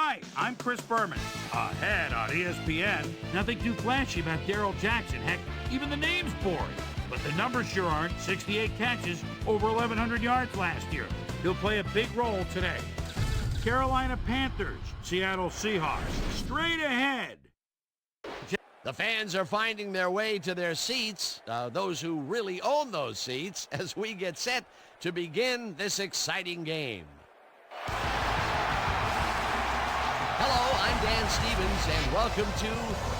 Hi, I'm Chris Berman. Ahead on ESPN, nothing too flashy about Darrell Jackson. Heck, even the name's boring. But the numbers sure aren't. 68 catches, over 1,100 yards last year. He'll play a big role today. Carolina Panthers, Seattle Seahawks. Straight ahead. The fans are finding their way to their seats, those who really own those seats, as we get set to begin this exciting game. Hello, I'm Dan Stevens, and welcome to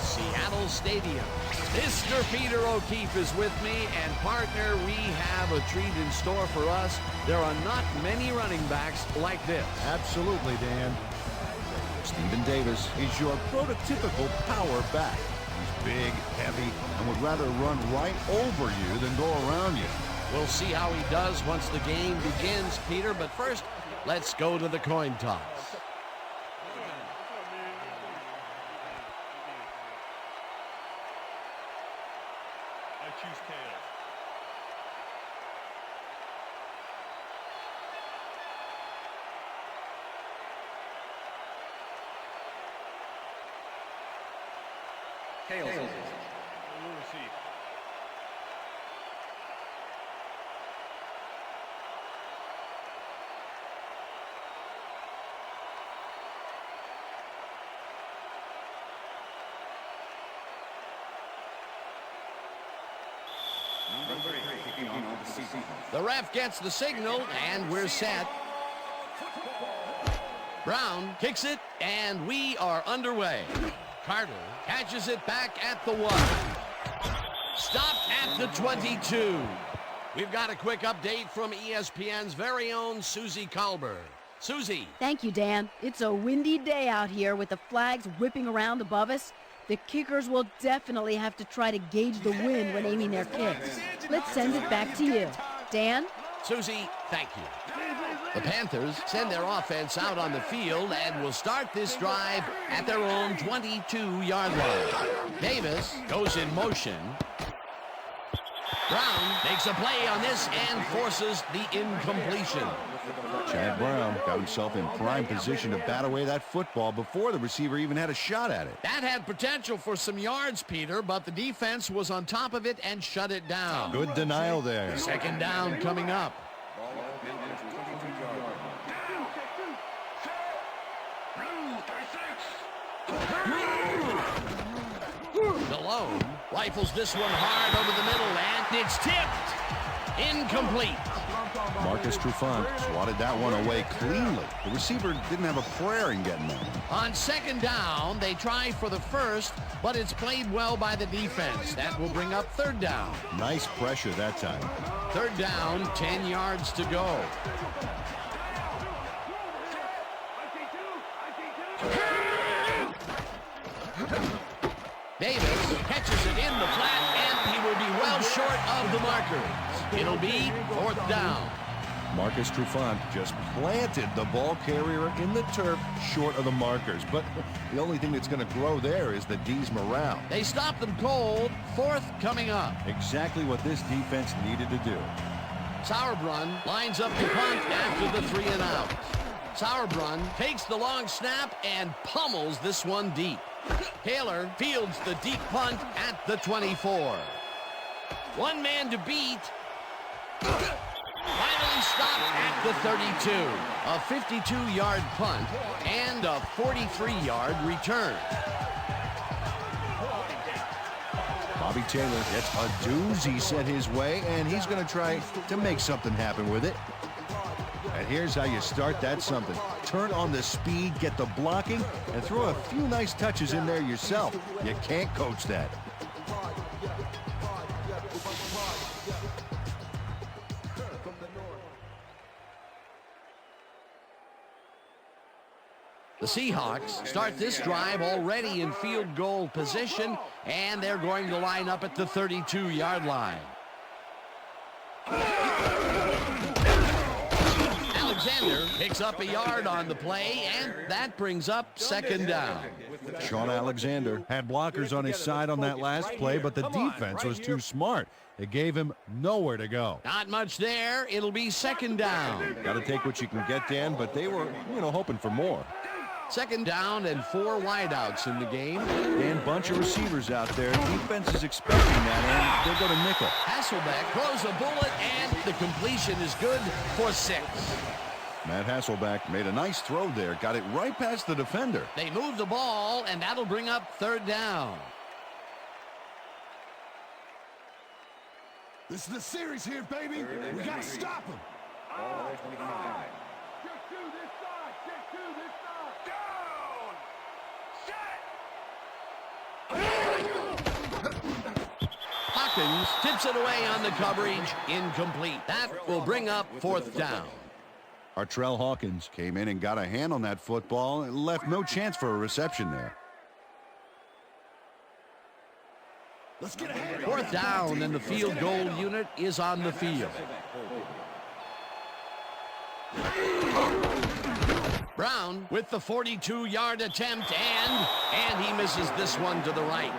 Seattle Stadium. Mr. Peter O'Keefe is with me, and partner, we have a treat in store for us. There are not many running backs like this. Absolutely, Dan. Stephen Davis is your prototypical power back. He's big, heavy, and would rather run right over you than go around you. We'll see how he does once the game begins, Peter, but first, let's go to the coin toss. The ref gets the signal, and we're set. Brown kicks it, and we are underway. Carter catches it back at the 1. Stopped at the 22. We've got a quick update from ESPN's very own Susie Colbert. Susie. Thank you, Dan. It's a windy day out here with the flags whipping around above us. The kickers will definitely have to try to gauge the wind when aiming their kicks. Let's send it back to you. Dan? Susie, thank you. The Panthers send their offense out on the field and will start this drive at their own 22-yard line. Davis goes in motion. Brown makes a play on this and forces the incompletion. Chad Brown got himself in prime position to bat away that football before the receiver even had a shot at it. That had potential for some yards, Peter, but the defense was on top of it and shut it down. Good denial there. Second down coming up. Malone rifles this one hard over the middle, and it's tipped. Incomplete. Marcus Trufant swatted that one away cleanly. The receiver didn't have a prayer in getting that. On second down, they try for the first, but it's played well by the defense. That will bring up third down. Nice pressure that time. Third down, 10 yards to go. Davis catches it in the flat, and he will be well short of the markers. It'll be fourth down. Marcus Trufant just planted the ball carrier in the turf short of the markers. But the only thing that's going to grow there is the D's morale. They stop them cold. Fourth coming up. Exactly what this defense needed to do. Sauerbrunn lines up the punt after the 3 and out. Sauerbrunn takes the long snap and pummels this one deep. Taylor fields the deep punt at the 24. One man to beat. Finally stopped at the 32. A 52-yard punt and a 43-yard return. Bobby Taylor gets a doozy sent his way, and he's going to try to make something happen with it. And here's how you start that something. Turn on the speed, get the blocking, and throw a few nice touches in there yourself. You can't coach that. The Seahawks start this drive already in field goal position, and they're going to line up at the 32-yard line. Alexander picks up a yard on the play, and that brings up second down. Sean Alexander had blockers on his side on that last play, but the defense was too smart. It gave him nowhere to go. Not much there. It'll be second down. Got to take what you can get, Dan, but they were, hoping for more. Second down and 4 wideouts in the game. And bunch of receivers out there. Defense is expecting that, and they'll go to nickel. Hasselbeck throws a bullet, and the completion is good for 6. Matt Hasselbeck made a nice throw there. Got it right past the defender. They move the ball, and that'll bring up 3rd down. This is the series here, baby. We got to stop him. Hawkins tips it away on the coverage. Incomplete. That will bring up 4th down. Artrell Hawkins came in and got a hand on that football and left no chance for a reception there. Let's get ahead. 4th down, and the field goal unit is on the field. Brown with the 42-yard attempt, and he misses this one to the right.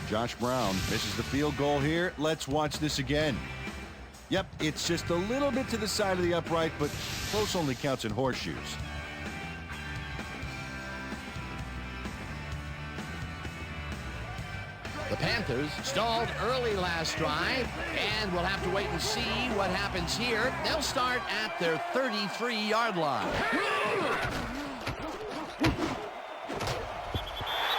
Josh Brown misses the field goal here. Let's watch this again. Yep, it's just a little bit to the side of the upright, but close only counts in horseshoes. The Panthers stalled early last drive, and we'll have to wait and see what happens here. They'll start at their 33-yard line.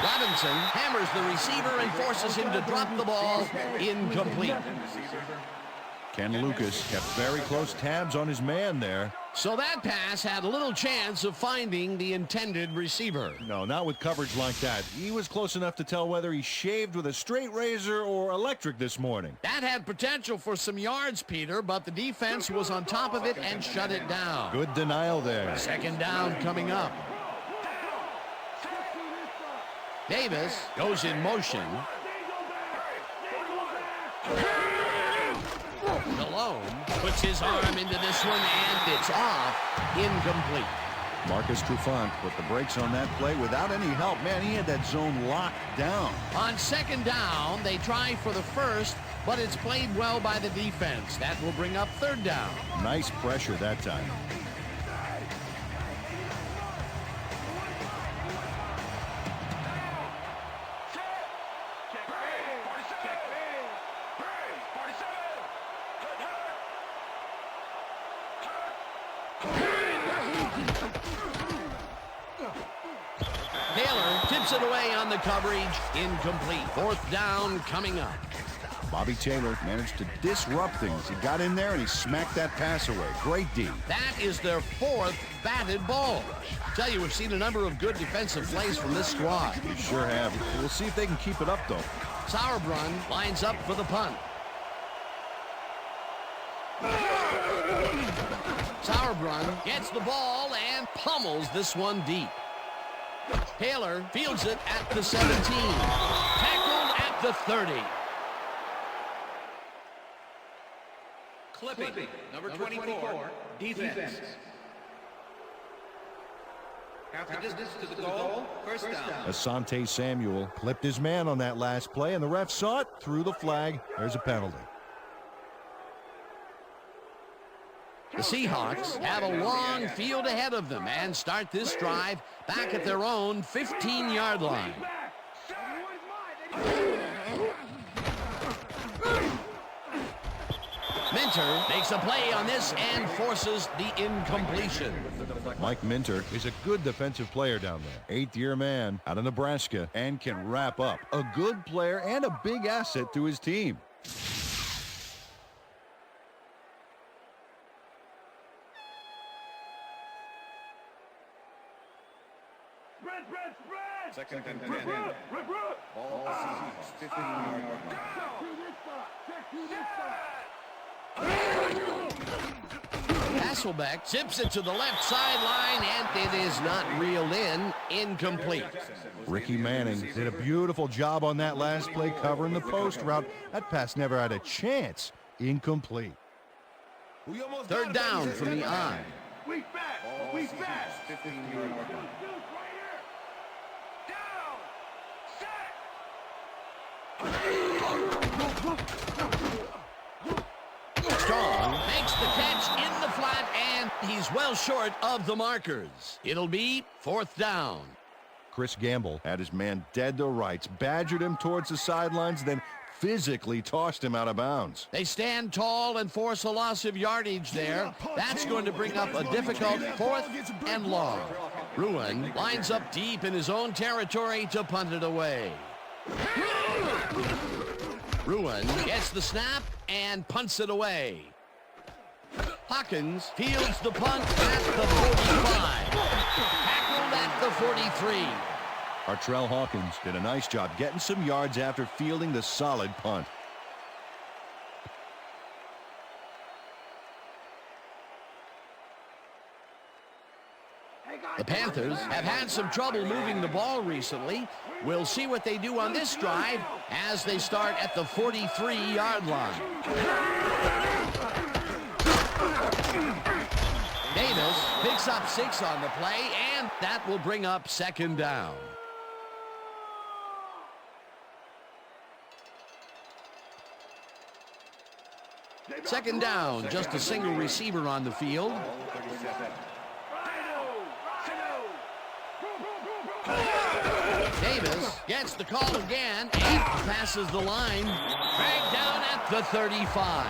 Robinson hammers the receiver and forces him to drop the ball. Incomplete. Ken Lucas kept very close tabs on his man there. So that pass had little chance of finding the intended receiver. No, not with coverage like that. He was close enough to tell whether he shaved with a straight razor or electric this morning. That had potential for some yards, Peter, but the defense was on top of it and shut it down. Good denial there. 2nd down coming up. Davis goes in motion. Malone puts his arm into this one, and it's off. Incomplete. Marcus Trufant put the brakes on that play without any help. Man, he had that zone locked down. On 2nd down, they try for the first, but it's played well by the defense. That will bring up 3rd down. Nice pressure that time. Taylor tips it away on the coverage. Incomplete. 4th down coming up. Bobby Taylor managed to disrupt things. He got in there and he smacked that pass away. Great D. That is their 4th batted ball. Tell you, we've seen a number of good defensive plays from this squad. We sure have. We'll see if they can keep it up, though. Sauerbrunn lines up for the punt. Sauerbrunn gets the ball and pummels this one deep. Taylor fields it at the 17. Tackled at the 30. Clipping, number 24, defense. Half the distance to the goal, 1st down. Asante Samuel clipped his man on that last play, and the ref saw it, threw the flag. There's a penalty. The Seahawks have a long field ahead of them and start this drive back at their own 15-yard line. Minter makes a play on this and forces the incompletion. Mike Minter is a good defensive player down there. 8th-year man out of Nebraska and can wrap up. A good player and a big asset to his team. Second and 10. Ball Seahawks, 15-yard line. Hasselbeck zips it to the left sideline, and it is not reeled in. Incomplete. Ricky Manning did a beautiful job on that last play covering the post route. That pass never had a chance. Incomplete. 3rd down from the eye. We back. We back. 15-yard line. Strong makes the catch in the flat, and he's well short of the markers. It'll be 4th down. Chris Gamble had his man dead to rights, badgered him towards the sidelines, then physically tossed him out of bounds. They stand tall and force a loss of yardage there. That's going to bring up a difficult 4th and long. Ruin lines up deep in his own territory to punt it away. Ruin gets the snap and punts it away. Hawkins fields the punt at the 45. Tackled at the 43. Artrell Hawkins did a nice job getting some yards after fielding the solid punt. The Panthers have had some trouble moving the ball recently. We'll see what they do on this drive as they start at the 43-yard line. Davis picks up 6 on the play, and that will bring up 2nd down. Second down, just a single receiver on the field. Davis gets the call again and passes the line. Dragged down at the 35.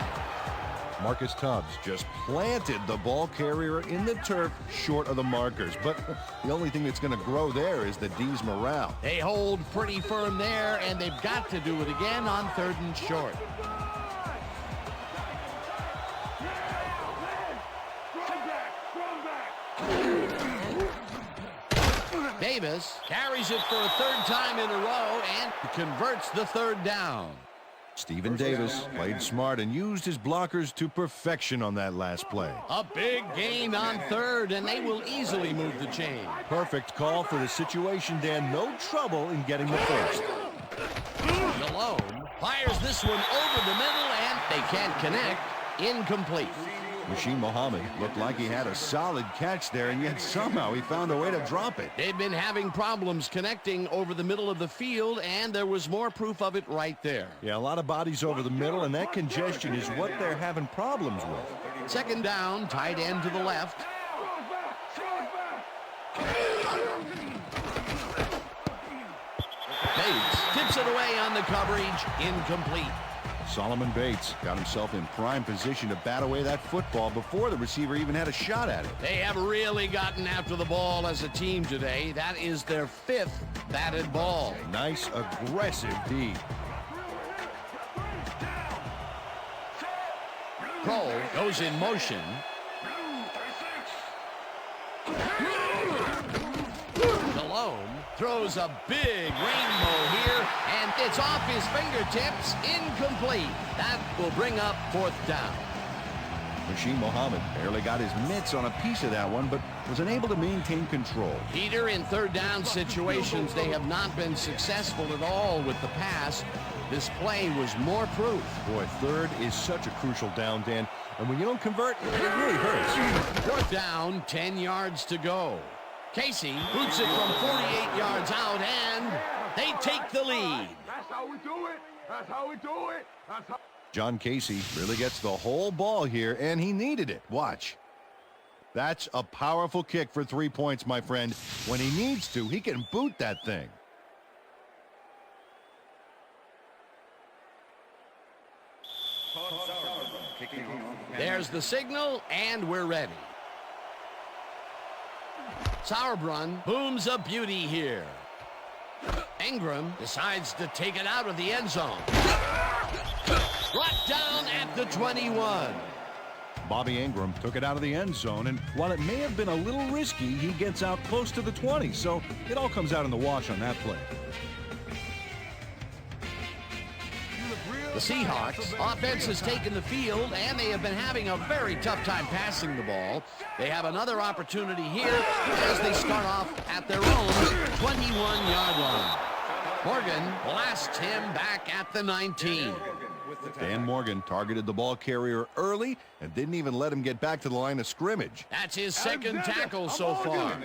Marcus Tubbs just planted the ball carrier in the turf short of the markers. But the only thing that's going to grow there is the D's morale. They hold pretty firm there, and they've got to do it again on 3rd and short. Davis carries it for a 3rd time in a row and converts the 3rd down. Stephen Davis played smart and used his blockers to perfection on that last play. A big gain on 3rd, and they will easily move the chain. Perfect call for the situation, Dan. No trouble in getting the first. Malone fires this one over the middle, and they can't connect. Incomplete. Rasheed Muhammad looked like he had a solid catch there, and yet somehow he found a way to drop it. They've been having problems connecting over the middle of the field, and there was more proof of it right there. Yeah, a lot of bodies over the middle, and that congestion is what they're having problems with. 2nd down, tight end to the left. Bates tips it away on the coverage. Incomplete. Solomon Bates got himself in prime position to bat away that football before the receiver even had a shot at it. They have really gotten after the ball as a team today. That is their 5th batted ball. Nice, aggressive D. Kroll goes in motion. Malone throws a big rainbow here, and it's off his fingertips. Incomplete. That will bring up 4th down. Rasheed Muhammad barely got his mitts on a piece of that one, but was unable to maintain control. Peter, in 3rd down situations, they have not been successful at all with the pass. This play was more proof. Boy, 3rd is such a crucial down, Dan, and when you don't convert, it really hurts. 4th down, 10 yards to go. Casey boots it from 48 yards out, and they take the lead. That's how we do it. That's how we do it. That's how. John Casey really gets the whole ball here, and he needed it. Watch. That's a powerful kick for 3 points, my friend. When he needs to, he can boot that thing. There's the signal, and we're ready. Sauerbrunn booms a beauty here. Ingram decides to take it out of the end zone. Brought down at the 21. Bobby Ingram took it out of the end zone, and while it may have been a little risky, he gets out close to the 20, so it all comes out in the wash on that play. The Seahawks offense has taken the field, and they have been having a very tough time passing the ball. They have another opportunity here as they start off at their own 21-yard line. Morgan blasts him back at the 19. Dan Morgan targeted the ball carrier early and didn't even let him get back to the line of scrimmage. That's his 2nd tackle so far.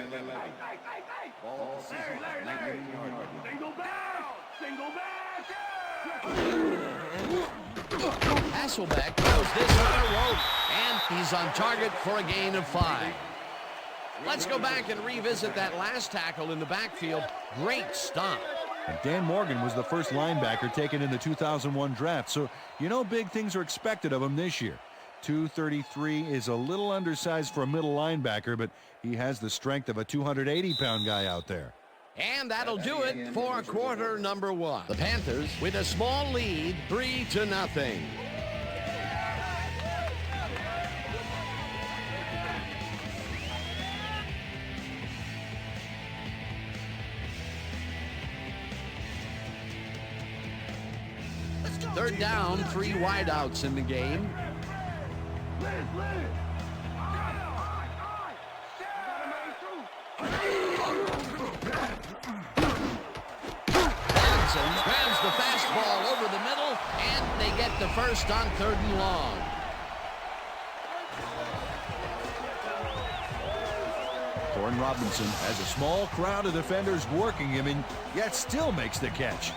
Hasselbeck throws this on a rope, and he's on target for a gain of 5. Let's go back and revisit that last tackle in the backfield. Great stop. And Dan Morgan was the first linebacker taken in the 2001 draft, so you know big things are expected of him this year. 233 is a little undersized for a middle linebacker, but he has the strength of a 280-pound guy out there. And that'll do it for quarter number 1. The Panthers with a small lead, 3-0. Third down, 3 wideouts in the game. Grabs the fastball over the middle, and they get the first on 3rd and long. Thorne Robinson has a small crowd of defenders working him, and yet still makes the catch.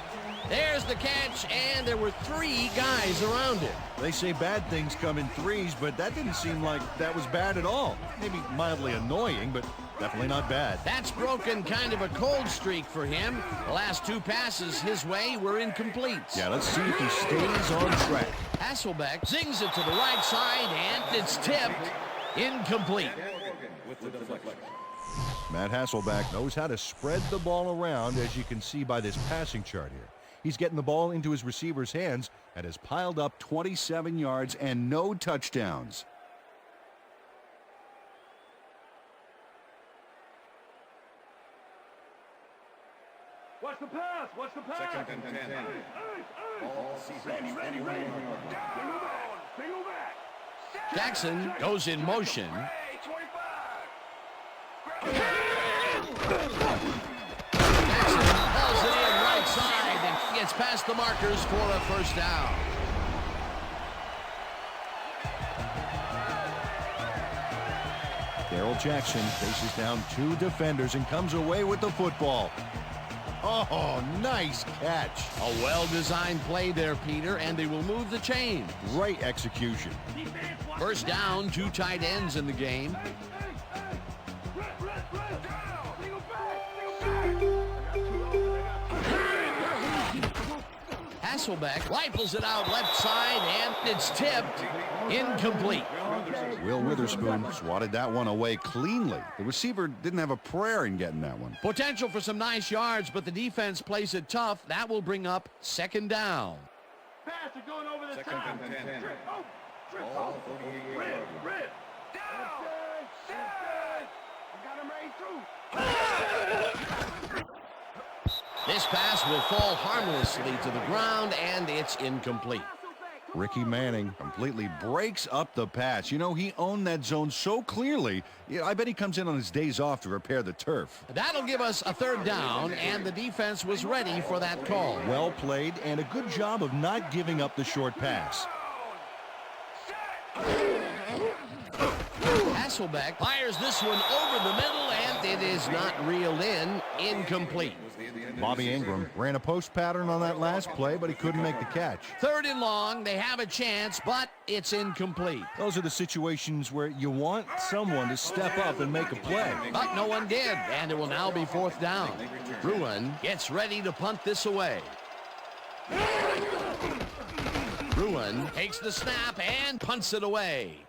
There's the catch, and there were 3 guys around him. They say bad things come in threes, but that didn't seem like that was bad at all. Maybe mildly annoying, but definitely not bad. That's broken kind of a cold streak for him. The last 2 passes his way were incomplete. Yeah, let's see if he stays on track. Hasselbeck zings it to the right side, and it's tipped. Incomplete. Matt Hasselbeck knows how to spread the ball around, as you can see by this passing chart here. He's getting the ball into his receiver's hands and has piled up 27 yards and no touchdowns. Watch the pass! Watch the pass! Second and 10. All Seahawks 21 yard line. Single back! Jackson goes in motion. Jackson hauls it in right side and gets past the markers for a first down. Darrell Jackson faces down 2 defenders and comes away with the football. Oh, nice catch. A well-designed play there, Peter, and they will move the chain. Great execution. First down, 2 tight ends in the game. Hasselbeck rifles it out left side, and it's tipped. Incomplete. Will Witherspoon swatted that one away cleanly. The receiver didn't have a prayer in getting that one. Potential for some nice yards, but the defense plays it tough. That will bring up second down. Pass is going over the Second top. and 10. Trip, All 48 yard line. rip. Down. I got him right through. This pass will fall harmlessly to the ground, and it's incomplete. Ricky Manning completely breaks up the pass. You know, he owned that zone so clearly. Yeah, I bet he comes in on his days off to repair the turf. That'll give us a third down, and the defense was ready for that call. Well played, and a good job of not giving up the short pass. Hasselbeck fires this one over the middle, and it is not reeled in. Incomplete. Bobby Ingram ran a post pattern on that last play, but he couldn't make the catch. 3rd and long. They have a chance, but it's incomplete. Those are the situations where you want someone to step up and make a play. But no one did, and it will now be 4th down. Bruin gets ready to punt this away. Bruin takes the snap and punts it away.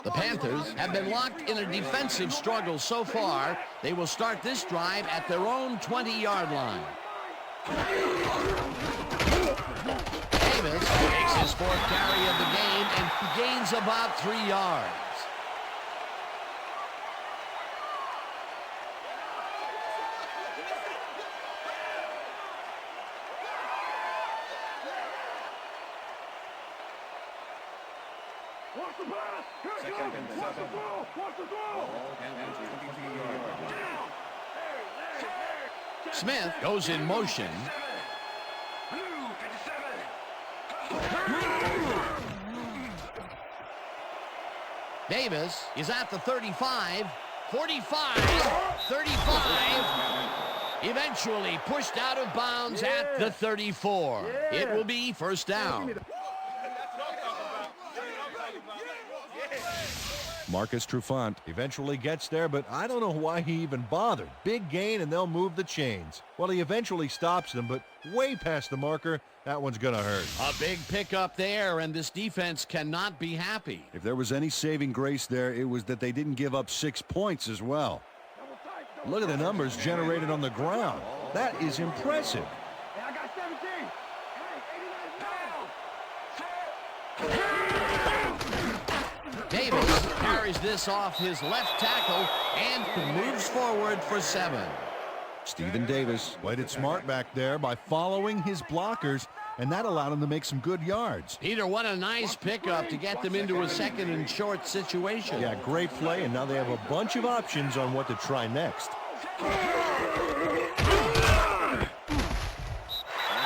The Panthers have been locked in a defensive struggle so far. They will start this drive at their own 20-yard line. Davis takes his 4th carry of the game and gains about 3 yards. Watch the pass. Here it Second goes. and Watch the 7. throw. Watch the throw. All Panthers 22 yard line. Smith goes in motion. Davis is at the 35, 45, 35. Eventually pushed out of bounds at the 34. It will be first down. Marcus Trufant eventually gets there, but I don't know why he even bothered. Big gain, and they'll move the chains. Well, he eventually stops them, but way past the marker. That one's going to hurt. A big pickup there, and this defense cannot be happy. If there was any saving grace there, it was that they didn't give up 6 points as well. Look at the numbers generated on the ground. That is impressive. Hey, I got 17. Hey, 89 down. Davis carries this off his left tackle and moves forward for 7. Stephen Davis played it smart back there by following his blockers, and that allowed him to make some good yards. Peter, what a nice pickup to get them into a second and short situation. Yeah, great play, and now they have a bunch of options on what to try next.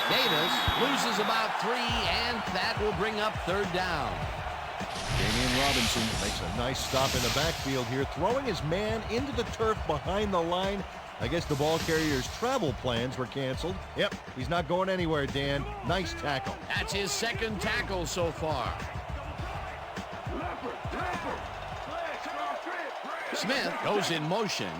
Davis loses about 3, and that will bring up third down. Damian Robinson makes a nice stop in the backfield here, throwing his man into the turf behind the line. I guess the ball carrier's travel plans were canceled. Yep, he's not going anywhere, Dan. Nice tackle. That's his second tackle so far. Smith goes in motion.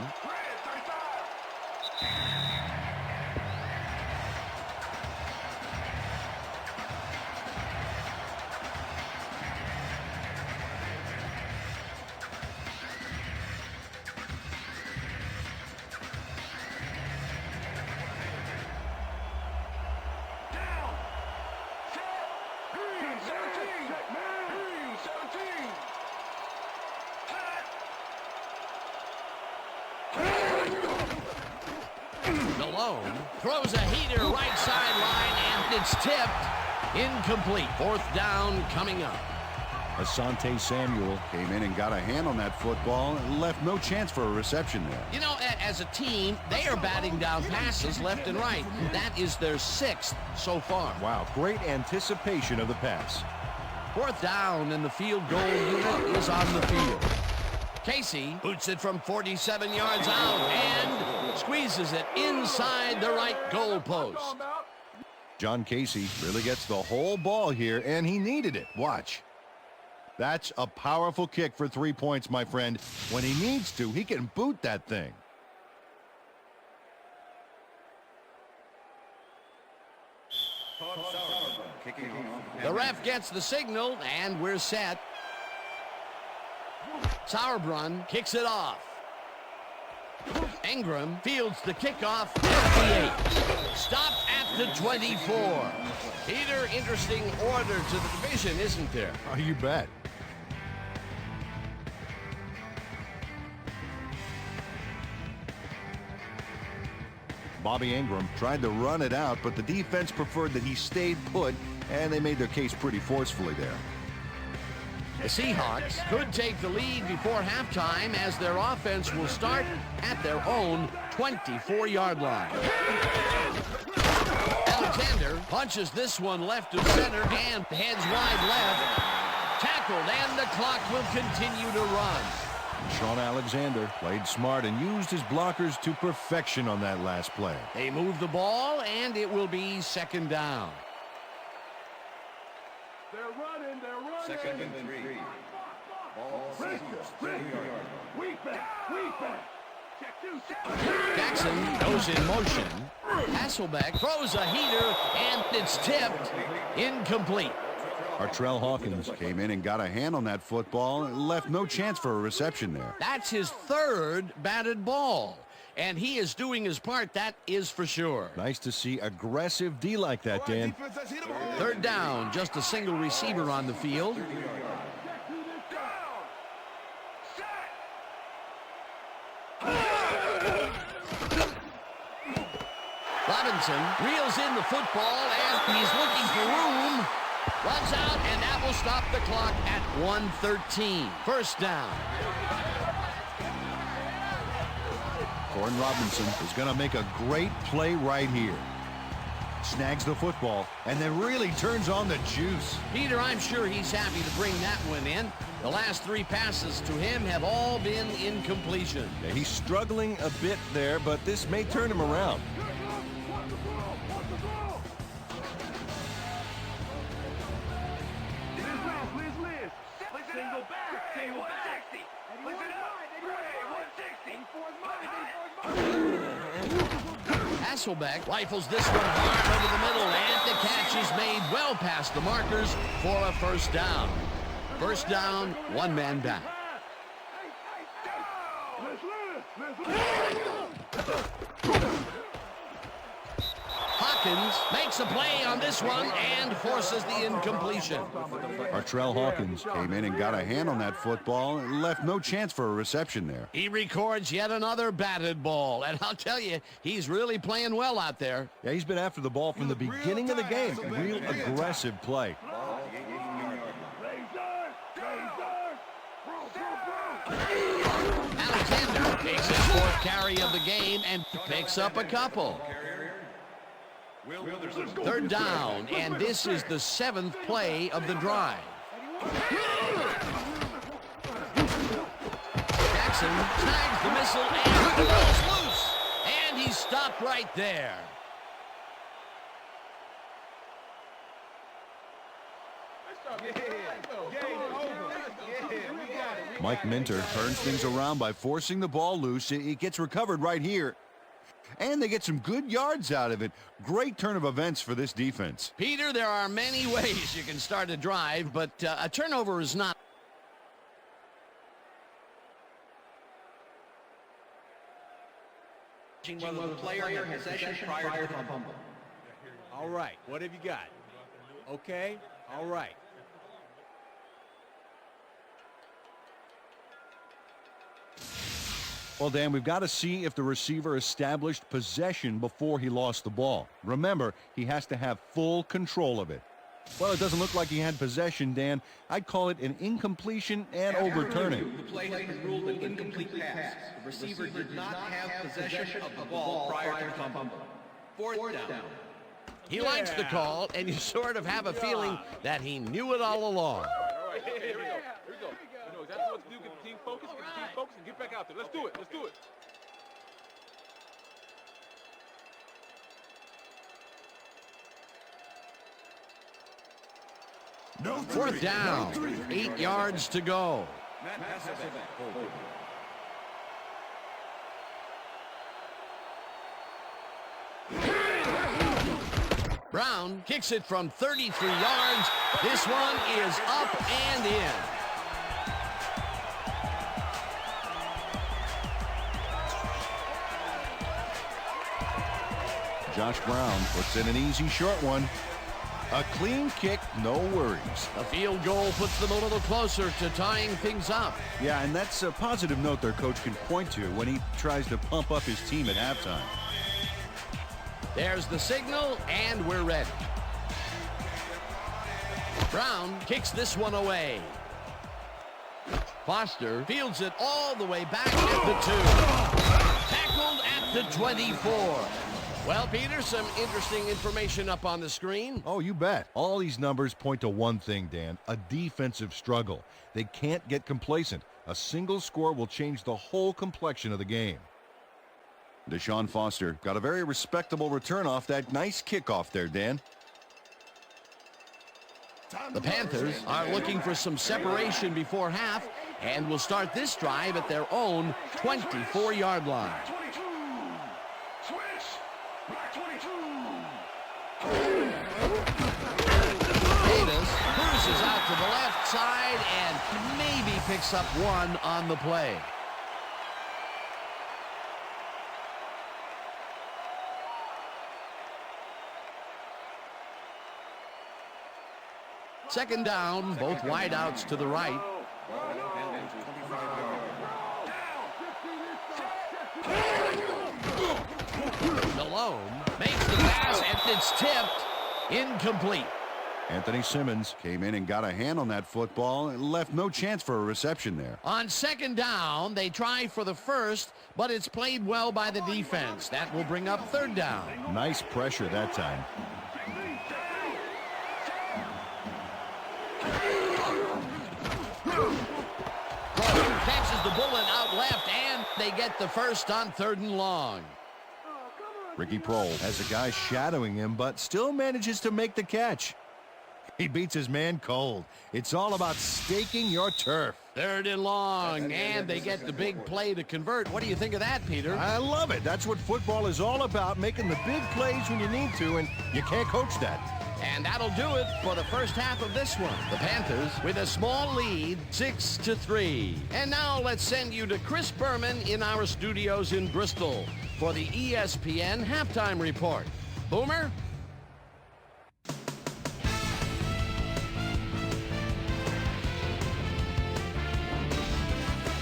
Malone throws a heater right sideline, and it's tipped. Incomplete. Fourth down coming up. Asante Samuel came in and got a hand on that football and left no chance for a reception there. You know, as a team, they are batting down passes left and right. That is their 6th so far. Wow, great anticipation of the pass. Fourth down, and the field goal unit is on the field. Casey boots it from 47 yards out and squeezes it inside the right goal post. John Casey really gets the whole ball here, and he needed it. Watch. That's a powerful kick for 3 points, my friend. When he needs to, he can boot that thing. The ref gets the signal, and we're set. Sauerbrunn kicks it off. Ingram fields the kickoff at the 8. Stopped at the 24. Peter, interesting order to the division, isn't there? Oh, you bet. Bobby Ingram tried to run it out, but the defense preferred that he stayed put, and they made their case pretty forcefully there. The Seahawks could take the lead before halftime as their offense will start at their own 24-yard line. Alexander punches this one left of center and heads wide left. Tackled, and the clock will continue to run. Sean Alexander played smart and used his blockers to perfection on that last play. They move the ball, and it will be second down. They're running. Second and 3. Ball Seahawks. Weak back. Check 2. Jackson goes in motion. Hasselbeck throws a heater, and it's tipped. Incomplete. Artrell Hawkins came in and got a hand on that football and left no chance for a reception there. That's his 3rd batted ball, and he is doing his part, that is for sure. Nice to see aggressive D like that, Dan. Third down, just a single receiver on the field. Robinson reels in the football, and he's looking for room. Runs out, and that will stop the clock at 1:13. First down. Gordon Robinson is going to make a great play right here. Snags the football and then really turns on the juice. Peter, I'm sure he's happy to bring that one in. The last 3 passes to him have all been incompletion. Yeah, he's struggling a bit there, but this may turn him around. Single back. Single back. Listen up. Hasselbeck rifles this one hard over the middle, and the catch is made well past the markers for a first down. First down, 1 man back. Hawkins makes a play on this one and forces the incompletion. Artrell Hawkins came in and got a hand on that football and left no chance for a reception there. He records yet another batted ball, and I'll tell you, he's really playing well out there. Yeah, he's been after the ball from the beginning of the game. Real aggressive play. Alexander takes his 4th carry of the game and picks up a couple. 3rd down, and this is the 7th play of the drive. Jackson snags the missile and rolls loose, and he's stopped right there. Mike Minter turns things around by forcing the ball loose. It gets recovered right here. And they get some good yards out of it. Great turn of events for this defense. Peter, there are many ways you can start a drive, but a turnover is not. Whether the player had possession prior to the fumble. All right, what have you got? Okay, all right. Well, Dan, we've got to see if the receiver established possession before he lost the ball. Remember, he has to have full control of it. Well, it doesn't look like he had possession, Dan. I'd call it an incompletion and overturning. The play has been ruled an incomplete pass. The receiver did not have possession of the ball prior to the fumble. 4th down. He likes the call, and you sort of have a feeling that he knew it all along. All right, here we go. Here we go. You know exactly what to do. Get the team focused. Get the team focused and get back out there. Let's do it. Let's do it. No 4th down. 8 yards to go. Brown kicks it from 33 yards. This one is up and in. Josh Brown puts in an easy short one. A clean kick, no worries. The field goal puts them a little closer to tying things up. Yeah, and that's a positive note their coach can point to when he tries to pump up his team at halftime. There's the signal, and we're ready. Brown kicks this one away. Foster fields it all the way back at the 2. Tackled at the 24. Well, Peter, some interesting information up on the screen. Oh, you bet. All these numbers point to one thing, Dan, a defensive struggle. They can't get complacent. A single score will change the whole complexion of the game. Deshaun Foster got a very respectable return off that nice kickoff there, Dan. The Panthers are looking for some separation before half and will start this drive at their own 24-yard line. 22. Switch. Black 22. Davis cruises out to the left side and maybe picks up 1 on the play. Second down, both wideouts to the right. Malone makes the pass, and it's tipped. Incomplete. Anthony Simmons came in and got a hand on that football and left no chance for a reception there. On second down, they try for the first, but it's played well by the defense. That will bring up 3rd down. Nice pressure that time. They get the first on 3rd and long. Ricky Prohl has a guy shadowing him, but still manages to make the catch. He beats his man cold. It's all about staking your turf. 3rd and long, and they get the big play to convert. What do you think of that, Peter? I love it. That's what football is all about, making the big plays when you need to, and you can't coach that. And that'll do it for the first half of this one. The Panthers with a small lead, 6-3. And now let's send you to Chris Berman in our studios in Bristol for the ESPN Halftime Report. Boomer?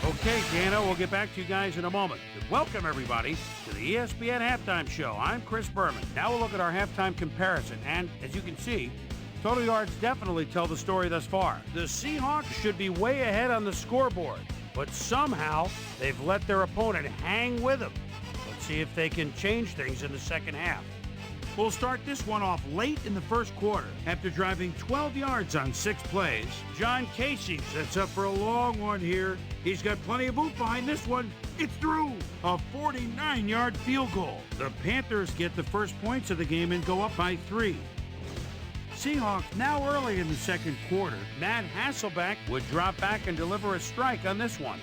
Okay, Dana, we'll get back to you guys in a moment. Welcome, everybody, to the ESPN Halftime Show. I'm Chris Berman. Now we'll look at our halftime comparison, and as you can see, total yards definitely tell the story thus far. The Seahawks should be way ahead on the scoreboard, but somehow they've let their opponent hang with them. Let's see if they can change things in the second half. We'll start this one off late in the first quarter. After driving 12 yards on 6 plays, John Casey sets up for a long one here. He's got plenty of oomph behind this one. It's through. A 49-yard field goal. The Panthers get the first points of the game and go up by 3. Seahawks now early in the second quarter. Matt Hasselbeck would drop back and deliver a strike on this one.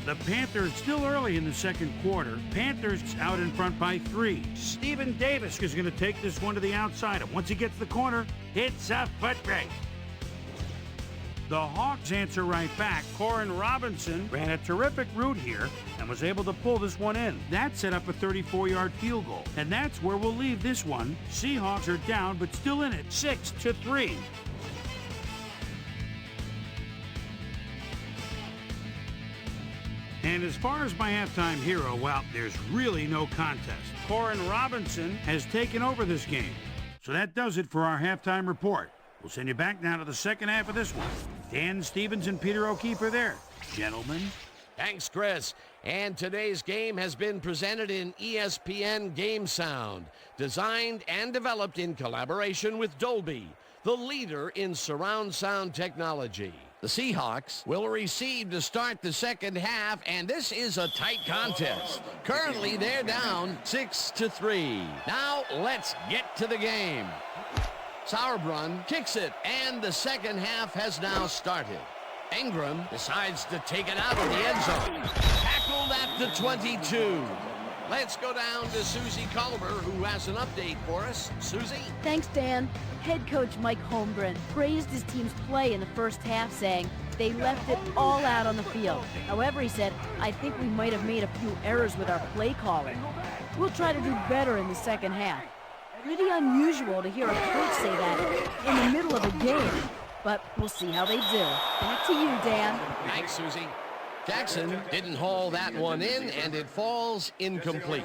The Panthers still early in the second quarter. Panthers out in front by 3. Stephen Davis is going to take this one to the outside. And once he gets the corner, it's a foot race. The Hawks answer right back. Corin Robinson ran a terrific route here and was able to pull this one in. That set up a 34-yard field goal. And that's where we'll leave this one. Seahawks are down, but still in it, 6-3. And as far as my halftime hero, well, there's really no contest. Corin Robinson has taken over this game. So that does it for our halftime report. We'll send you back now to the second half of this one. Dan Stevens and Peter O'Keefe are there. Gentlemen. Thanks, Chris. And today's game has been presented in ESPN Game Sound, designed and developed in collaboration with Dolby, the leader in surround sound technology. The Seahawks will receive to start the second half, and this is a tight contest. Currently, they're down 6-3. Now, let's get to the game. Sauerbrunn kicks it, and the second half has now started. Ingram decides to take it out of the end zone. Tackled at the 22. Let's go down to Susie Culver, who has an update for us. Susie? Thanks, Dan. Head coach Mike Holmgren praised his team's play in the first half, saying they left it all out on the field. However, he said, I think we might have made a few errors with our play calling. We'll try to do better in the second half. Pretty unusual to hear a coach say that in the middle of a game, but we'll see how they do. Back to you, Dan. Thanks, Susie. Jackson didn't haul that one in, and it falls incomplete.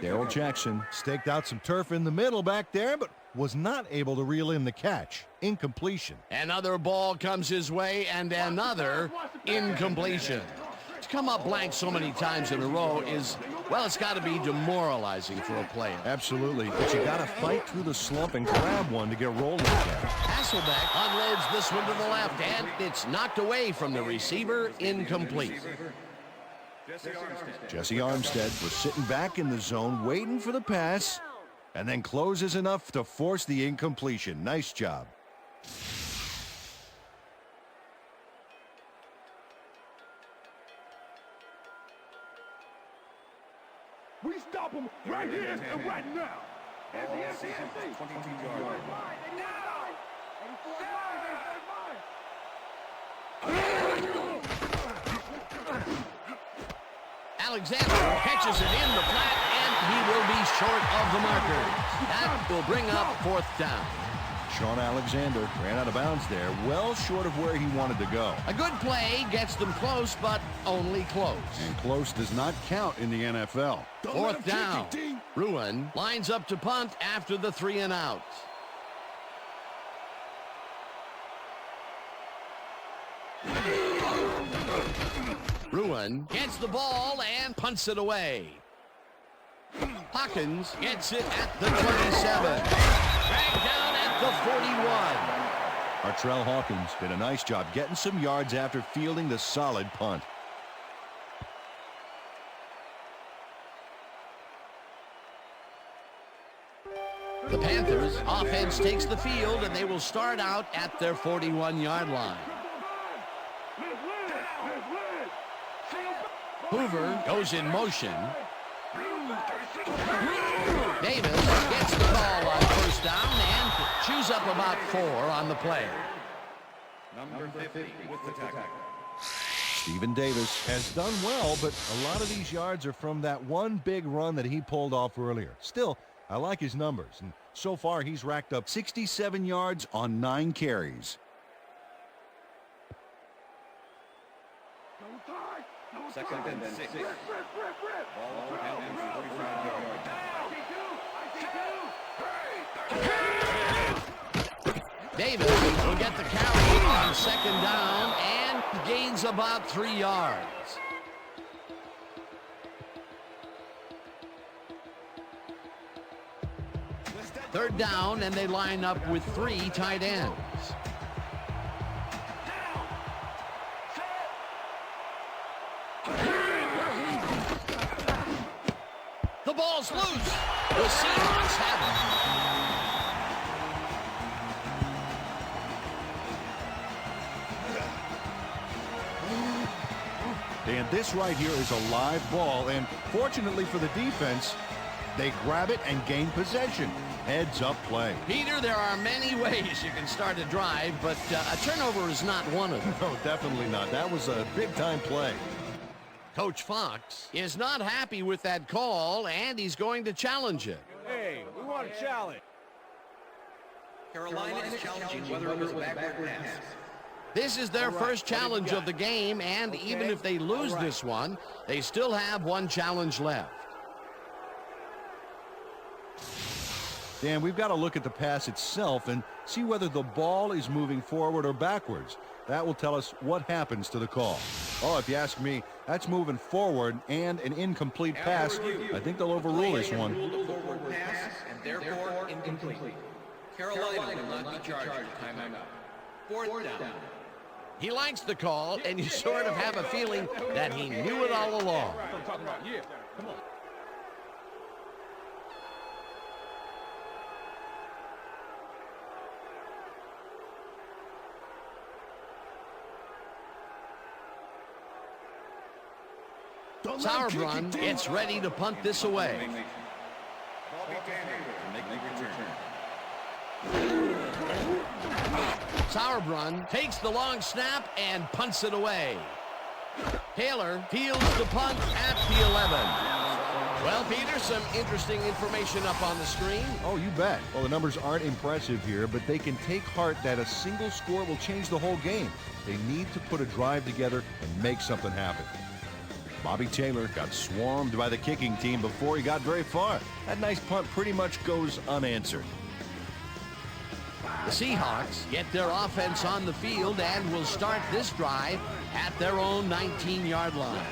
Darrell Jackson staked out some turf in the middle back there, but was not able to reel in the catch. Incompletion. Another ball comes his way, and another incompletion. To come up blank so many times in a row is, well, it's got to be demoralizing for a player. Absolutely, but you got to fight through the slump and grab one to get rolling again. Hasselbeck unloads this one to the left, and it's knocked away from the receiver, incomplete. Jesse Armstead was sitting back in the zone waiting for the pass, and then closes enough to force the incompletion. Nice job. We stop him right here and right now. Ball Seahawks, 22-yard line. Alexander catches it in the flat, and he will be short of the marker. That will bring up 4th down. Sean Alexander ran out of bounds there, well short of where he wanted to go. A good play gets them close, but only close. And close does not count in the NFL. 4th down. Ruin lines up to punt after the 3 and out. Ruin gets the ball and punts it away. Hawkins gets it at the 27. Dragged down at the 41. Artrell Hawkins did a nice job getting some yards after fielding the solid punt. The Panthers offense takes the field, and they will start out at their 41-yard line. Hoover goes in motion. Davis gets the call on first down and chews up about 4 on the play. Number 50 with the tackle. Stephen Davis has done well, but a lot of these yards are from that one big run that he pulled off earlier. Still, I like his numbers, and so far he's racked up 67 yards on 9 carries. Second and 6. Ball to Panthers 45 yards. Davis will get the carry on second down and gains about 3 yards. Third down, and they line up with 3 tight ends. The ball's loose. The Seahawks have it. And this right here is a live ball, and fortunately for the defense, they grab it and gain possession. Heads up play. Peter, there are many ways you can start a drive, but a turnover is not one of them. No, definitely not. That was a big-time play. Coach Fox is not happy with that call, and he's going to challenge it. Hey, we want a challenge. Carolina is challenging whether it was a backward pass. This is their first challenge of the game, and even if they lose this one, they still have one challenge left. Dan, we've got to look at the pass itself and see whether the ball is moving forward or backwards. That will tell us what happens to the call. Oh, if you ask me, that's moving forward and an incomplete pass. I think they'll overrule this one. Forward pass and therefore incomplete. Carolina will not be charged with timeout. Fourth down. He likes the call, and you sort of have a feeling that he knew it all along. I'm talking about, yeah. Come on. Sauerbrunn gets ready to punt this away. Bobby Taylor to make the return. Sauerbrunn takes the long snap and punts it away. Taylor fields the punt at the 11. Well, Peter, some interesting information up on the screen. Oh, you bet. Well, the numbers aren't impressive here, but they can take heart that a single score will change the whole game. They need to put a drive together and make something happen. Bobby Taylor got swarmed by the kicking team before he got very far. That nice punt pretty much goes unanswered. The Seahawks get their offense on the field and will start this drive at their own 19-yard line.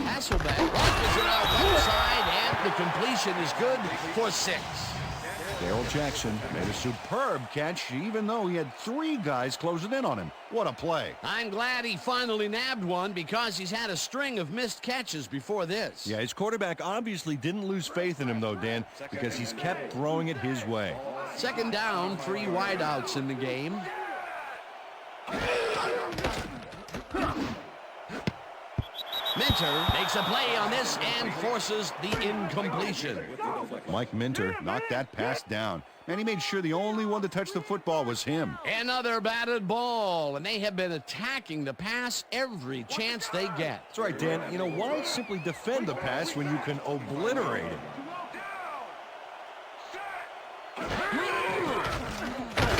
Hasselbeck launches it out one side, and the completion is good for 6. Darrell Jackson made a superb catch, even though he had 3 guys closing in on him. What a play. I'm glad he finally nabbed one because he's had a string of missed catches before this. Yeah, his quarterback obviously didn't lose faith in him, though, Dan, because he's kept throwing it his way. Second down, 3 wideouts in the game. Minter makes a play on this and forces the incompletion. Mike Minter knocked that pass down, and he made sure the only one to touch the football was him. Another batted ball, and they have been attacking the pass every chance they get. That's right, Dan. You know, why simply defend the pass when you can obliterate it?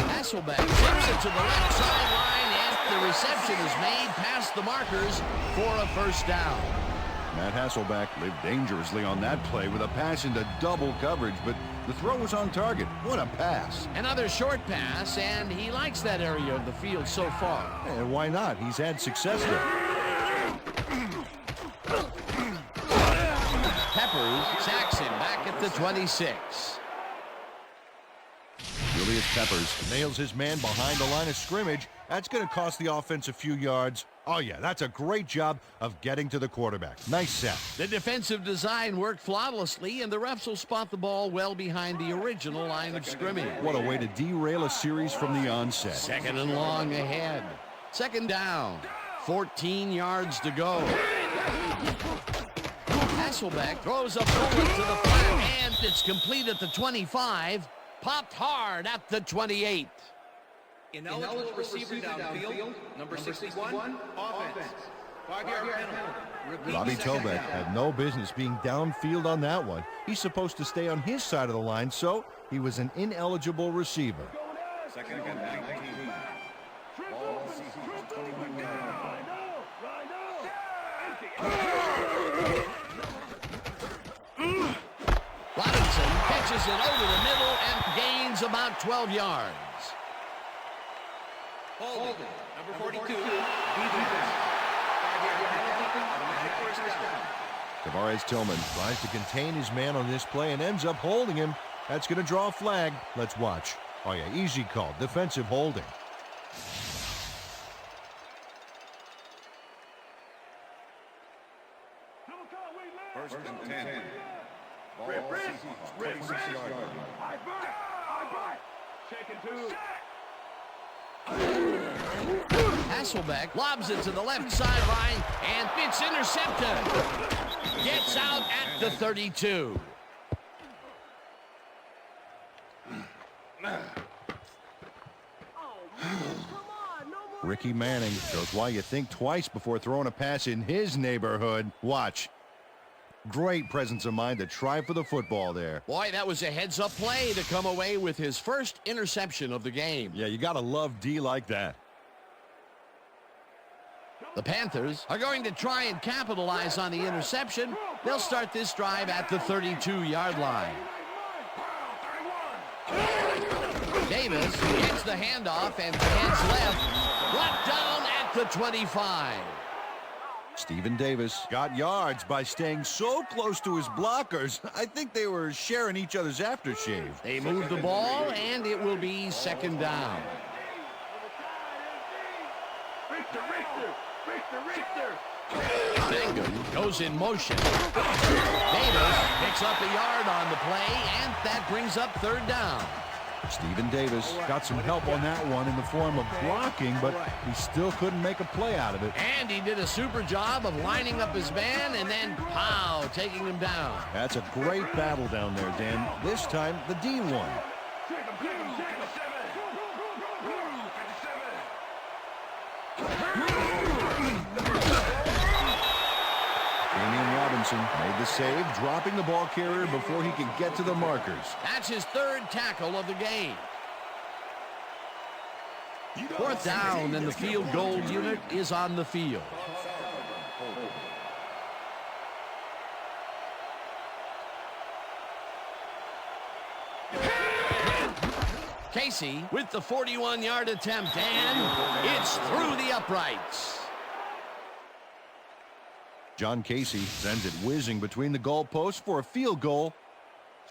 Hasselbeck flips it to the left sideline, and the reception is made past the markers for a first down. Matt Hasselbeck lived dangerously on that play with a pass into double coverage, but the throw was on target. What a pass. Another short pass, and he likes that area of the field so far. And why not? He's had success there. Peppers sacks him back at the 26. He'll Julius Peppers nails his man behind the line of scrimmage. That's going to cost the offense a few yards. Oh, yeah, that's a great job of getting to the quarterback. Nice set. The defensive design worked flawlessly, and the refs will spot the ball well behind the original line of scrimmage. What a way to derail a series from the onset. Second and long ahead. Second down. 14 yards to go. Hasselbeck throws a bullet to the flat, and it's complete at the 25. Popped hard at the 28. Ineligible receiver downfield, number 61, offense. 5-yard penalty. Bobby Tobeck had no business being downfield on that one. He's supposed to stay on his side of the line, so he was an ineligible receiver. Second and 19. Ball Seahawks 21 yards. Robinson catches it over the middle and gains about 12 yards. Holding, number 42, defense. 5-yard penalty, automatic first down. Tavares Tillman tries to contain his man on this play and ends up holding him. That's going to draw a flag. Let's watch. Oh, yeah, easy call. Defensive holding. First and 10. Ball Seahawks 26 yards. Hasselbeck lobs it to the left sideline, and it's intercepted. Gets out at the 32. Ricky Manning shows why you think twice before throwing a pass in his neighborhood. Watch. Great presence of mind to try for the football there. Boy, that was a heads-up play to come away with his first interception of the game. Yeah, you got to love D like that. The Panthers are going to try and capitalize on the interception. They'll start this drive at the 32-yard line. Davis gets the handoff and heads left. Brought down at the 25. Stephen Davis got yards by staying so close to his blockers. I think they were sharing each other's aftershave. They move the ball, and it will be second down. Mangum goes in motion. Davis picks up a yard on the play, and that brings up third down. Stephen Davis got some help on that one in the form of blocking, but he still couldn't make a play out of it. And he did a super job of lining up his man and then, pow, taking him down. That's a great battle down there, Dan. This time, the D won. Robinson made the save, dropping the ball carrier before he could get to the markers. That's his third tackle of the game. Fourth down, and the field goal unit is on the field. Casey with the 41-yard attempt, and it's through the uprights. John Casey sends it whizzing between the goalposts for a field goal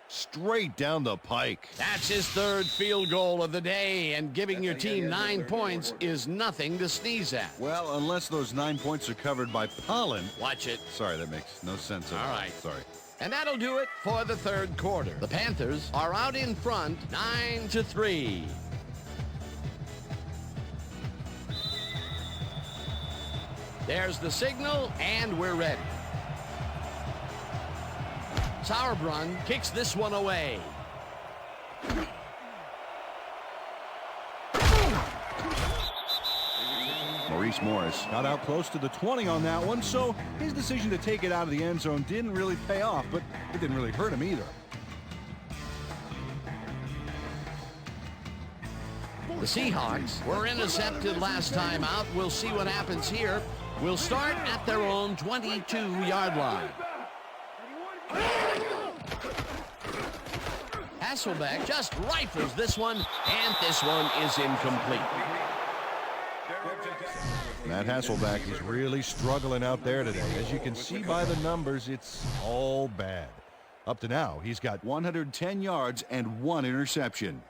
straight down the pike. That's his third field goal of the day, and giving your team 9 points is nothing to sneeze at. Well, unless those 9 points are covered by pollen. Watch it. Sorry, that makes no sense at all. All right. Sorry. And that'll do it for the third quarter. The Panthers are out in front 9-3. There's the signal, and we're ready. Sauerbrunn kicks this one away. Maurice Morris got out close to the 20 on that one, so his decision to take it out of the end zone didn't really pay off, but it didn't really hurt him either. The Seahawks were intercepted last time out. We'll see what happens here. We'll start at their own 22-yard line. Hasselbeck just rifles this one, and this one is incomplete. Matt Hasselbeck is really struggling out there today. As you can see by the numbers, it's all bad. Up to now, he's got 110 yards and 1 interception.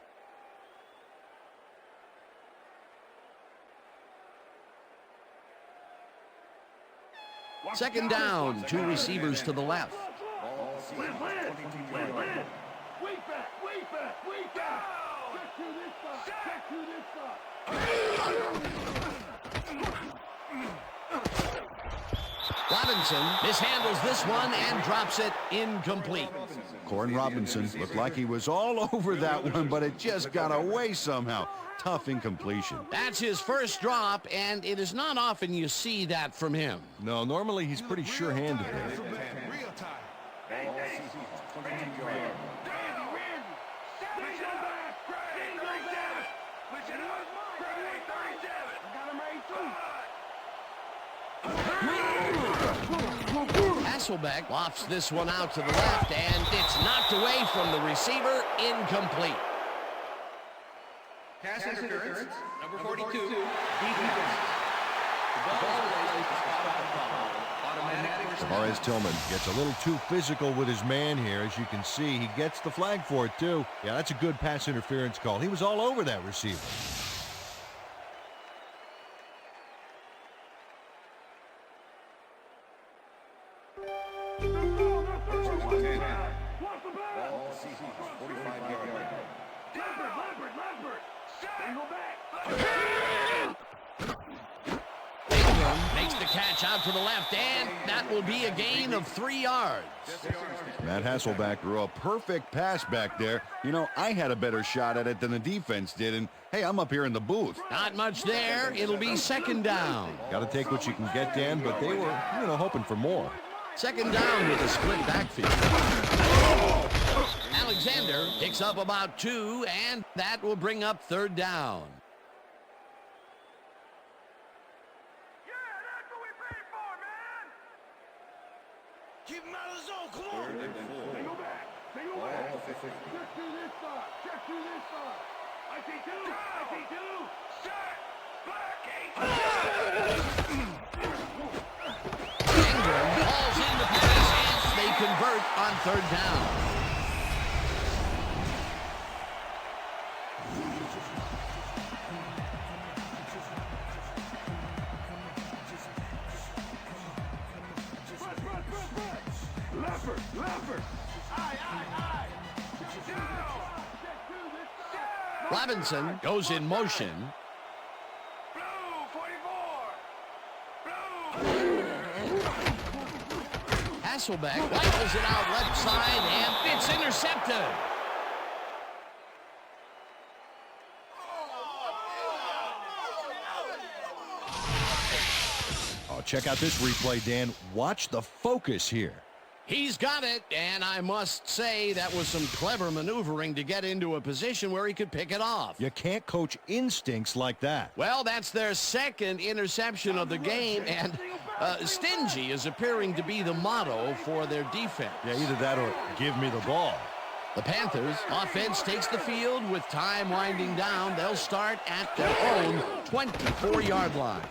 Second down, two receivers to the left. Way back. Check to this side. Check to this side. Robinson mishandles this one and drops it incomplete. Corn Robinson looked like he was all over that one, but it just got away somehow. Tough incompletion. That's his first drop, and it is not often you see that from him. No, normally he's pretty sure-handed there. Hasselbeck lofts this one out to the left, and it's knocked away from the receiver, incomplete. Pass interference, number 42, defense. The ball is automatic. Mahrez Tillman gets a little too physical with his man here. As you can see, he gets the flag for it, too. Yeah, that's a good pass interference call. He was all over that receiver. Makes the catch out to the left, and that will be a gain of 3 yards. Matt Hasselbeck threw a perfect pass back there. You know, I had a better shot at it than the defense did, and hey, I'm up here in the booth. Not much there. It'll be second down. Got to take what you can get, Dan, but they were, hoping for more. Second down with a split backfield. Alexander picks up about 2, and that will bring up third down. Keep him out of the zone. Come on. They go back. Check to this side. Check to this side. I see two. Set. Black 8. Ingram falls in the pass, and they convert on third down. Leopard. Aye. Robinson goes in motion. Blue 44. Hasselbeck rifles it out left side, and it's intercepted. Oh, check out this replay, Dan. Watch the focus here. He's got it, and I must say that was some clever maneuvering to get into a position where he could pick it off. You can't coach instincts like that. Well, that's their second interception of the game, and stingy is appearing to be the motto for their defense. Yeah, either that or give me the ball. The Panthers offense takes the field with time winding down. They'll start at their own 24-yard line.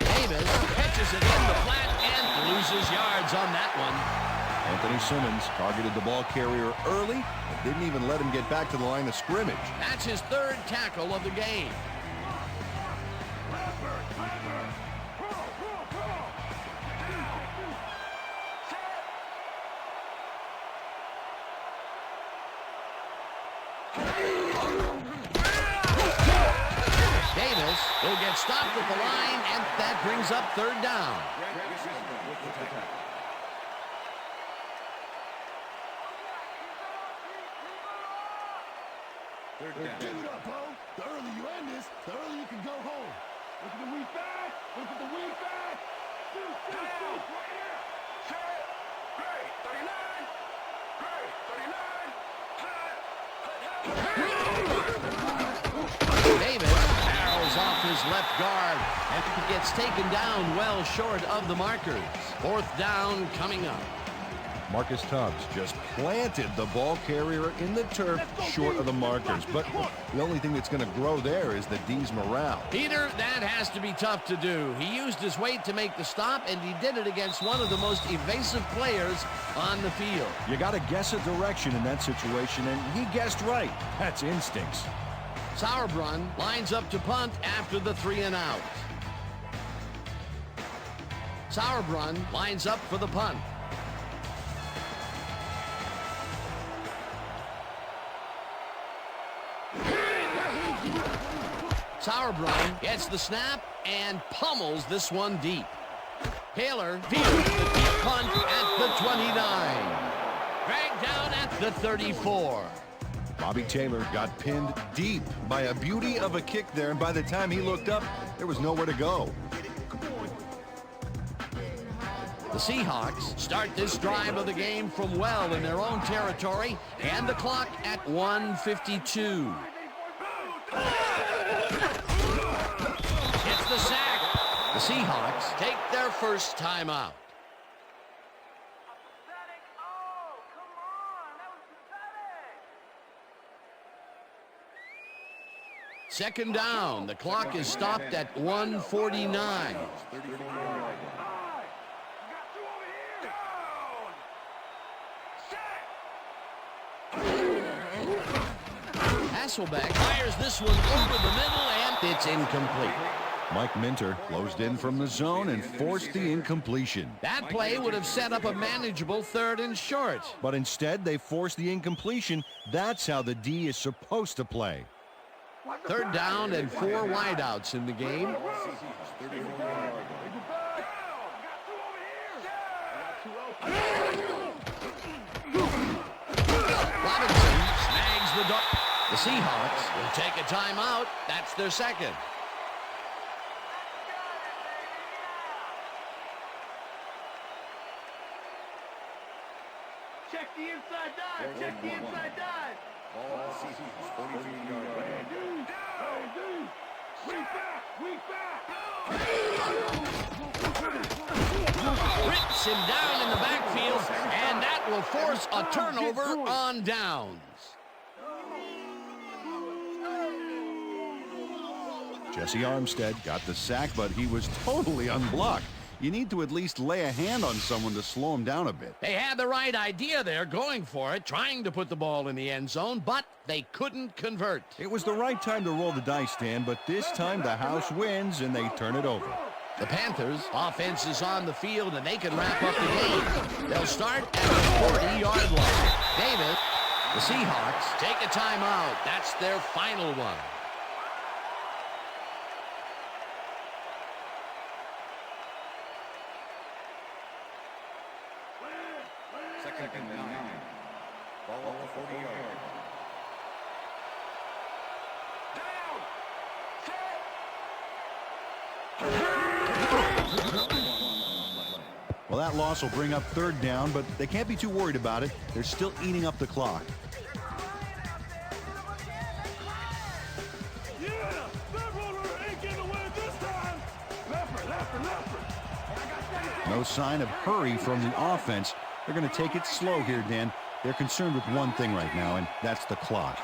Davis catches it in the flat and loses yards on that one. Anthony Simmons targeted the ball carrier early and didn't even let him get back to the line of scrimmage. That's his third tackle of the game. Davis will get stopped at the line, and that brings up third down. Give it up, Bo. The earlier you end this, the earlier you can go home. Look at the weak back. Shoot. Right here. Set. Great. 39. Davis barrels off his left guard and gets taken down well short of the markers. Fourth down coming up. Marcus Tubbs just planted the ball carrier in the turf short of the markers. But the only thing that's going to grow there is the D's morale. Peter, that has to be tough to do. He used his weight to make the stop, and he did it against one of the most evasive players on the field. You got to guess a direction in that situation, and he guessed right. That's instincts. Sauerbrunn lines up to punt after the 3-and-out. Sauerbrunn lines up for the punt. Sauerbrunn gets the snap and pummels this one deep. Taylor fields the deep punt at the 29. Dragged down at the 34. Bobby Taylor got pinned deep by a beauty of a kick there, and by the time he looked up, there was nowhere to go. The Seahawks start this drive of the game from well in their own territory, and the clock at 1:52. Gets the sack. The Seahawks take their first timeout. Second down. The clock is stopped at 1:49. Hasselbeck fires this one over the middle, and it's incomplete. Mike Minter closed in from the zone and forced the incompletion. That play would have set up a manageable 3rd and short. But instead, they forced the incompletion. That's how the D is supposed to play. 3rd down and 4 wideouts in the game. Robinson snags the dart. The Seahawks will take a timeout. That's their second. Check the inside dive. Check the inside dive. Ball Seahawks, 43-yard line. We back. We back. Rips him down in the backfield, and that will force a turnover on downs. Jesse Armstead got the sack, but he was totally unblocked. You need to at least lay a hand on someone to slow him down a bit. They had the right idea there, going for it, trying to put the ball in the end zone, but they couldn't convert. It was the right time to roll the dice, Dan, but this time the house wins and they turn it over. The Panthers' offense is on the field, and they can wrap up the game. They'll start at the 40-yard line. David, the Seahawks take a timeout. That's their final one. Second and 9. Ball at the 40-yard line. Well, that loss will bring up 3rd down, but they can't be too worried about it. They're still eating up the clock. Yeah, that roller ain't getting away this time. Leopard. No sign of hurry from the offense. They're going to take it slow here, Dan. They're concerned with one thing right now, and that's the clock.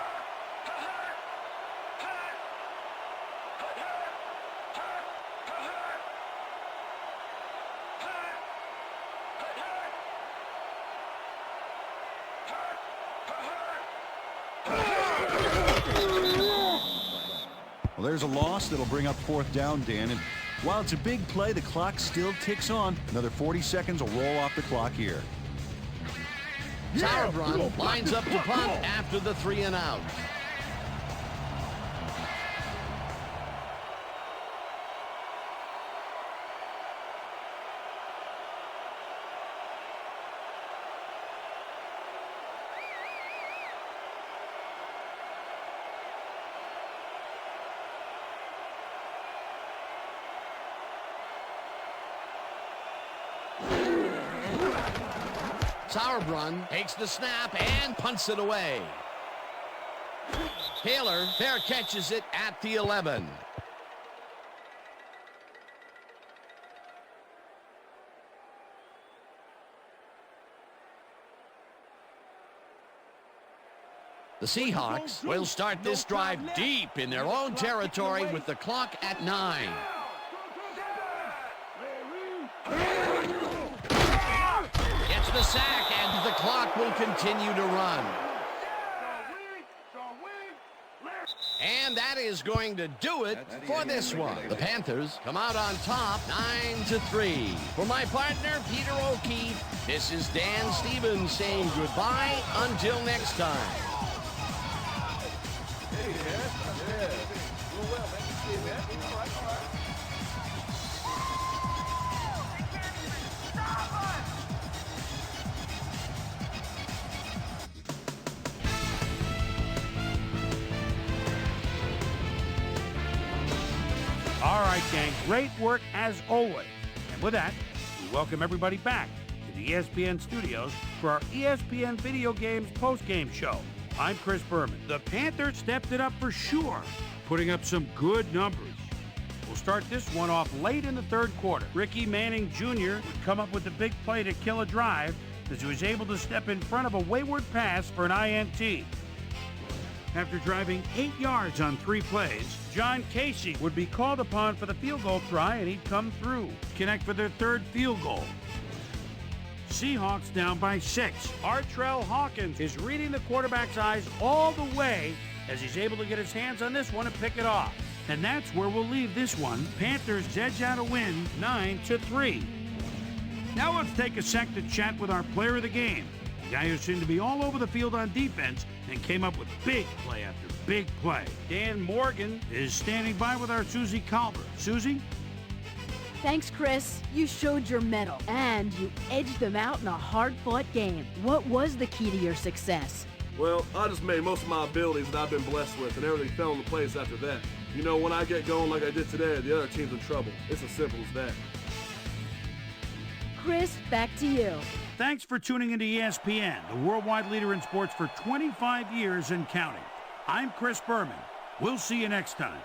Well, there's a loss that'll bring up 4th down, Dan. And while it's a big play, the clock still ticks on. Another 40 seconds will roll off the clock here. Sauerbrunn lines up to punt after the 3 and out. Sauerbrunn takes the snap and punts it away. Taylor fair catches it at the 11. The Seahawks will start this drive deep in their own territory with the clock at 9. Gets the sack, and the clock will continue to run. And that is going to do it for this one. The Panthers come out on top 9-3. For my partner, Peter O'Keefe, this is Dan Stevens saying goodbye until next time. All right, gang, great work as always. And with that, we welcome everybody back to the ESPN studios for our ESPN Video Games postgame show. I'm Chris Berman. The Panthers stepped it up for sure, putting up some good numbers. We'll start this one off late in the third quarter. Ricky Manning Jr. would come up with the big play to kill a drive as he was able to step in front of a wayward pass for an INT. After driving 8 yards on 3 plays, John Casey would be called upon for the field goal try, and he'd come through, connect for their third field goal. Seahawks down by 6. Artrell Hawkins is reading the quarterback's eyes all the way as he's able to get his hands on this one and pick it off. And that's where we'll leave this one. Panthers edge out a win 9-3. Now let's take a sec to chat with our player of the game, the guy who seemed to be all over the field on defense and came up with big play after big play. Dan Morgan is standing by with our Susie Colbert. Susie? Thanks, Chris. You showed your mettle, and you edged them out in a hard-fought game. What was the key to your success? Well, I just made most of my abilities that I've been blessed with, and everything fell into place after that. You know, when I get going like I did today, the other team's in trouble. It's as simple as that. Chris, back to you. Thanks for tuning into ESPN, the worldwide leader in sports for 25 years and counting. I'm Chris Berman. We'll see you next time.